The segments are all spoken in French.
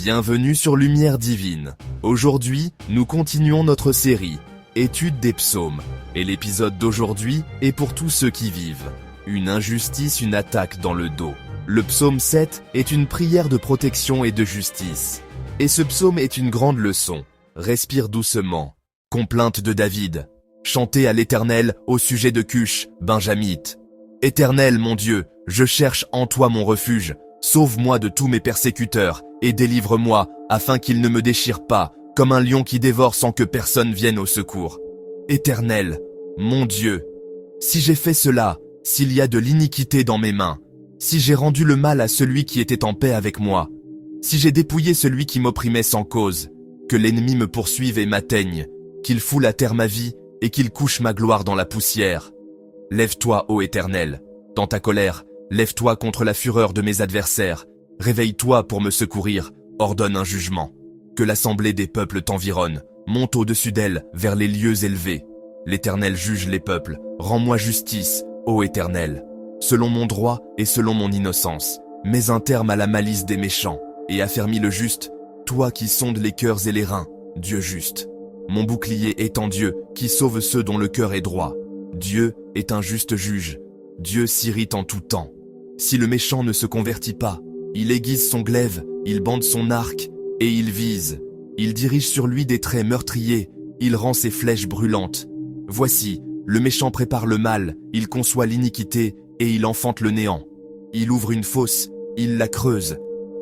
Bienvenue sur Lumière Divine. Aujourd'hui, nous continuons notre série, Étude des psaumes. Et l'épisode d'aujourd'hui est pour tous ceux qui vivent une injustice, une attaque dans le dos. Le psaume 7 est une prière de protection et de justice. Et ce psaume est une grande leçon. Respire doucement. Complainte de David. Chantez à l'Éternel au sujet de Cush, Benjamite. Éternel, mon Dieu, je cherche en toi mon refuge. Sauve-moi de tous mes persécuteurs et délivre-moi afin qu'ils ne me déchirent pas comme un lion qui dévore sans que personne vienne au secours. Éternel, mon Dieu, si j'ai fait cela, s'il y a de l'iniquité dans mes mains, si j'ai rendu le mal à celui qui était en paix avec moi, si j'ai dépouillé celui qui m'opprimait sans cause, que l'ennemi me poursuive et m'atteigne, qu'il foule à terre ma vie et qu'il couche ma gloire dans la poussière. Lève-toi, ô Éternel, dans ta colère, lève-toi contre la fureur de mes adversaires, réveille-toi pour me secourir, ordonne un jugement. Que l'assemblée des peuples t'environne, monte au-dessus d'elle vers les lieux élevés. L'Éternel juge les peuples, rends-moi justice, ô Éternel. Selon mon droit et selon mon innocence, mets un terme à la malice des méchants, et affermis le juste, toi qui sondes les cœurs et les reins, Dieu juste. Mon bouclier est en Dieu, qui sauve ceux dont le cœur est droit. Dieu est un juste juge, Dieu s'irrite en tout temps. Si le méchant ne se convertit pas, il aiguise son glaive, il bande son arc, et il vise. Il dirige sur lui des traits meurtriers, il rend ses flèches brûlantes. Voici, le méchant prépare le mal, il conçoit l'iniquité, et il enfante le néant. Il ouvre une fosse, il la creuse,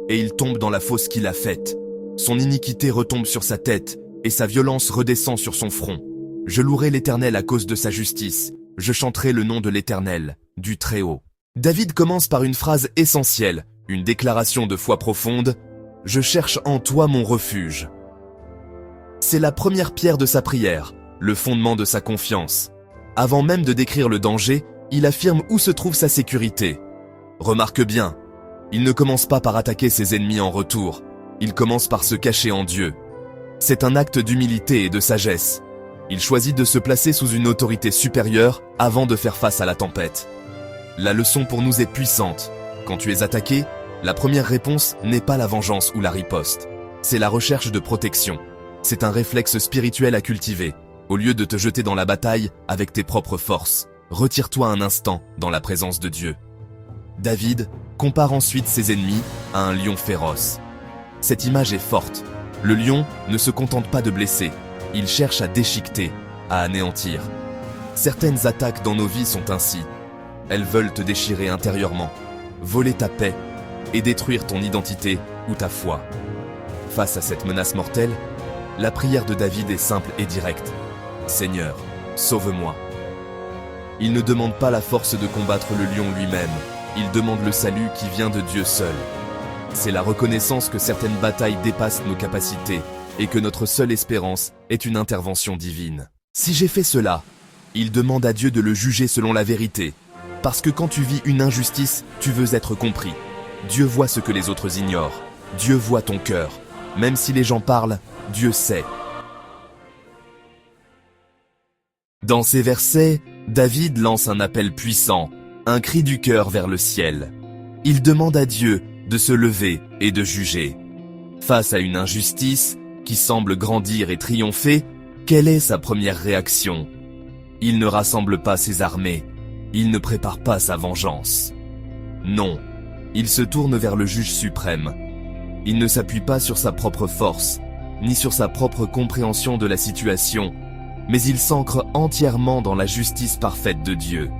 et il tombe dans la fosse qu'il a faite. Son iniquité retombe sur sa tête, et sa violence redescend sur son front. Je louerai l'Éternel à cause de sa justice, je chanterai le nom de l'Éternel, du Très-Haut. David commence par une phrase essentielle, une déclaration de foi profonde, « Je cherche en toi mon refuge ». C'est la première pierre de sa prière, le fondement de sa confiance. Avant même de décrire le danger, il affirme où se trouve sa sécurité. Remarque bien, il ne commence pas par attaquer ses ennemis en retour, il commence par se cacher en Dieu. C'est un acte d'humilité et de sagesse. Il choisit de se placer sous une autorité supérieure avant de faire face à la tempête. La leçon pour nous est puissante. Quand tu es attaqué, la première réponse n'est pas la vengeance ou la riposte. C'est la recherche de protection. C'est un réflexe spirituel à cultiver. Au lieu de te jeter dans la bataille avec tes propres forces, retire-toi un instant dans la présence de Dieu. David compare ensuite ses ennemis à un lion féroce. Cette image est forte. Le lion ne se contente pas de blesser. Il cherche à déchiqueter, à anéantir. Certaines attaques dans nos vies sont ainsi. Elles veulent te déchirer intérieurement, voler ta paix et détruire ton identité ou ta foi. Face à cette menace mortelle, la prière de David est simple et directe. Seigneur, sauve-moi. Il ne demande pas la force de combattre le lion lui-même, il demande le salut qui vient de Dieu seul. C'est la reconnaissance que certaines batailles dépassent nos capacités et que notre seule espérance est une intervention divine. Si j'ai fait cela, il demande à Dieu de le juger selon la vérité. Parce que quand tu vis une injustice, tu veux être compris. Dieu voit ce que les autres ignorent. Dieu voit ton cœur. Même si les gens parlent, Dieu sait. Dans ces versets, David lance un appel puissant, un cri du cœur vers le ciel. Il demande à Dieu de se lever et de juger. Face à une injustice qui semble grandir et triompher, quelle est sa première réaction? Il ne rassemble pas ses armées. Il ne prépare pas sa vengeance. Non, il se tourne vers le juge suprême. Il ne s'appuie pas sur sa propre force, ni sur sa propre compréhension de la situation, mais il s'ancre entièrement dans la justice parfaite de Dieu.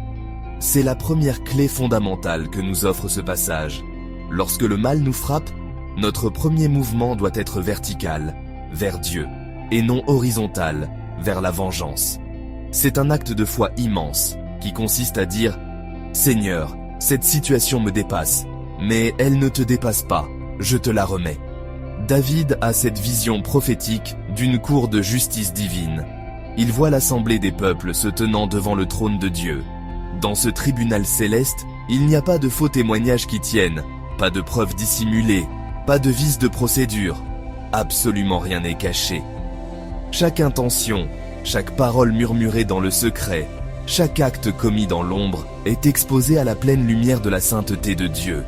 C'est la première clé fondamentale que nous offre ce passage. Lorsque le mal nous frappe, notre premier mouvement doit être vertical, vers Dieu, et non horizontal, vers la vengeance. C'est un acte de foi immense, qui consiste à dire « Seigneur, cette situation me dépasse, mais elle ne te dépasse pas, je te la remets. » David a cette vision prophétique d'une cour de justice divine. Il voit l'assemblée des peuples se tenant devant le trône de Dieu. Dans ce tribunal céleste, il n'y a pas de faux témoignages qui tiennent, pas de preuves dissimulées, pas de vices de procédure. Absolument rien n'est caché. Chaque intention, chaque parole murmurée dans le secret, chaque acte commis dans l'ombre est exposé à la pleine lumière de la sainteté de Dieu.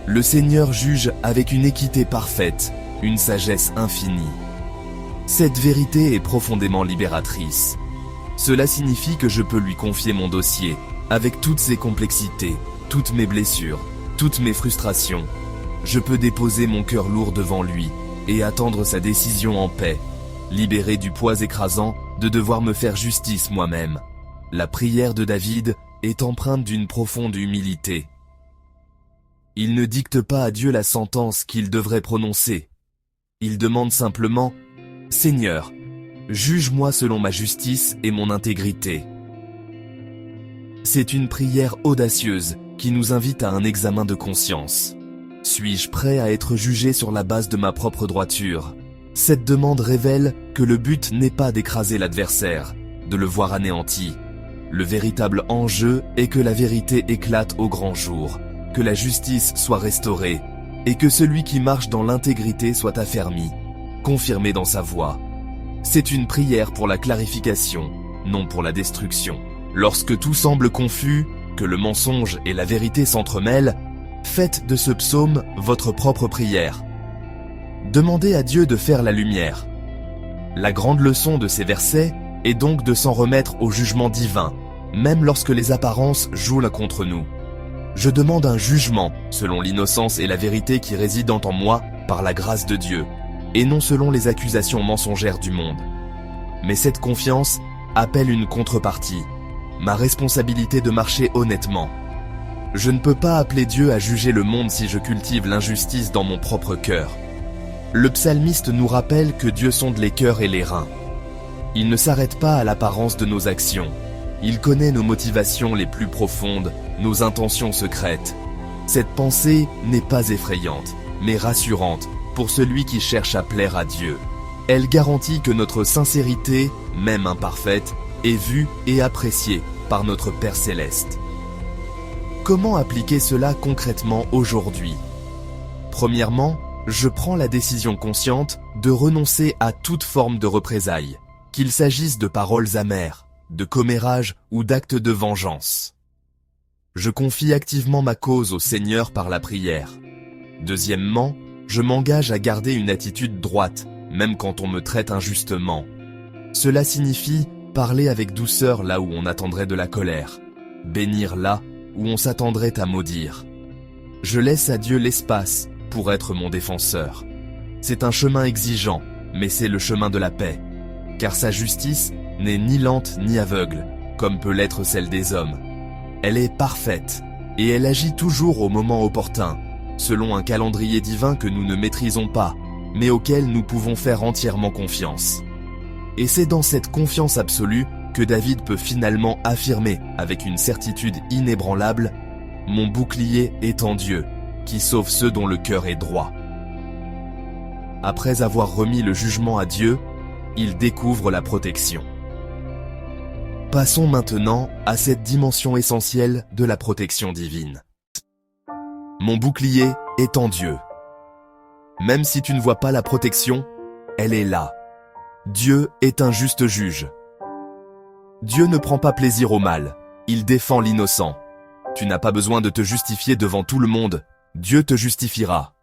Le Seigneur juge avec une équité parfaite, une sagesse infinie. Cette vérité est profondément libératrice. Cela signifie que je peux lui confier mon dossier, avec toutes ses complexités, toutes mes blessures, toutes mes frustrations. Je peux déposer mon cœur lourd devant lui et attendre sa décision en paix, libéré du poids écrasant de devoir me faire justice moi-même. La prière de David est empreinte d'une profonde humilité. Il ne dicte pas à Dieu la sentence qu'il devrait prononcer. Il demande simplement « Seigneur, juge-moi selon ma justice et mon intégrité ». C'est une prière audacieuse qui nous invite à un examen de conscience. Suis-je prêt à être jugé sur la base de ma propre droiture? Cette demande révèle que le but n'est pas d'écraser l'adversaire, de le voir anéanti. Le véritable enjeu est que la vérité éclate au grand jour, que la justice soit restaurée, et que celui qui marche dans l'intégrité soit affermi, confirmé dans sa voie. C'est une prière pour la clarification, non pour la destruction. Lorsque tout semble confus, que le mensonge et la vérité s'entremêlent, faites de ce psaume votre propre prière. Demandez à Dieu de faire la lumière. La grande leçon de ces versets est donc de s'en remettre au jugement divin, même lorsque les apparences jouent là contre nous. Je demande un jugement selon l'innocence et la vérité qui résident en moi par la grâce de Dieu, et non selon les accusations mensongères du monde. Mais cette confiance appelle une contrepartie, ma responsabilité de marcher honnêtement. Je ne peux pas appeler Dieu à juger le monde si je cultive l'injustice dans mon propre cœur. Le psalmiste nous rappelle que Dieu sonde les cœurs et les reins. Il ne s'arrête pas à l'apparence de nos actions. Il connaît nos motivations les plus profondes, nos intentions secrètes. Cette pensée n'est pas effrayante, mais rassurante pour celui qui cherche à plaire à Dieu. Elle garantit que notre sincérité, même imparfaite, est vue et appréciée par notre Père Céleste. Comment appliquer cela concrètement aujourd'hui? Premièrement, je prends la décision consciente de renoncer à toute forme de représailles, qu'il s'agisse de paroles amères, de commérages ou d'actes de vengeance. Je confie activement ma cause au Seigneur par la prière. Deuxièmement, je m'engage à garder une attitude droite, même quand on me traite injustement. Cela signifie parler avec douceur là où on attendrait de la colère, bénir là où on s'attendrait à maudire. Je laisse à Dieu l'espace pour être mon défenseur. C'est un chemin exigeant, mais c'est le chemin de la paix, car sa justice n'est ni lente ni aveugle, comme peut l'être celle des hommes. Elle est parfaite, et elle agit toujours au moment opportun, selon un calendrier divin que nous ne maîtrisons pas, mais auquel nous pouvons faire entièrement confiance. Et c'est dans cette confiance absolue que David peut finalement affirmer avec une certitude inébranlable « Mon bouclier est en Dieu, qui sauve ceux dont le cœur est droit. » Après avoir remis le jugement à Dieu, il découvre la protection. Passons maintenant à cette dimension essentielle de la protection divine. Mon bouclier est en Dieu. Même si tu ne vois pas la protection, elle est là. Dieu est un juste juge. Dieu ne prend pas plaisir au mal, il défend l'innocent. Tu n'as pas besoin de te justifier devant tout le monde, Dieu te justifiera.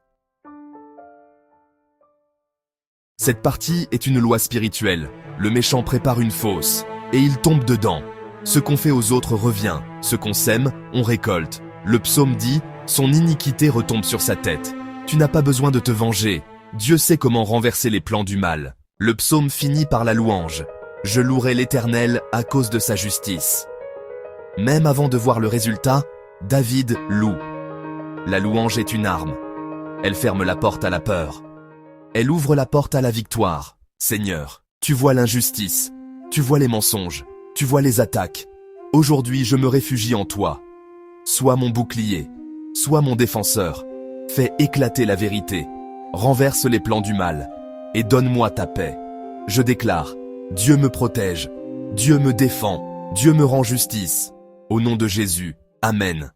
Cette partie est une loi spirituelle. Le méchant prépare une fausse, et il tombe dedans. Ce qu'on fait aux autres revient, ce qu'on sème, on récolte. Le psaume dit, son iniquité retombe sur sa tête. Tu n'as pas besoin de te venger, Dieu sait comment renverser les plans du mal. Le psaume finit par la louange. Je louerai l'Éternel à cause de sa justice. Même avant de voir le résultat, David loue. La louange est une arme. Elle ferme la porte à la peur. Elle ouvre la porte à la victoire. Seigneur, tu vois l'injustice, tu vois les mensonges, tu vois les attaques. Aujourd'hui, je me réfugie en toi. Sois mon bouclier, sois mon défenseur. Fais éclater la vérité, renverse les plans du mal, et donne-moi ta paix. Je déclare, Dieu me protège, Dieu me défend, Dieu me rend justice. Au nom de Jésus, Amen.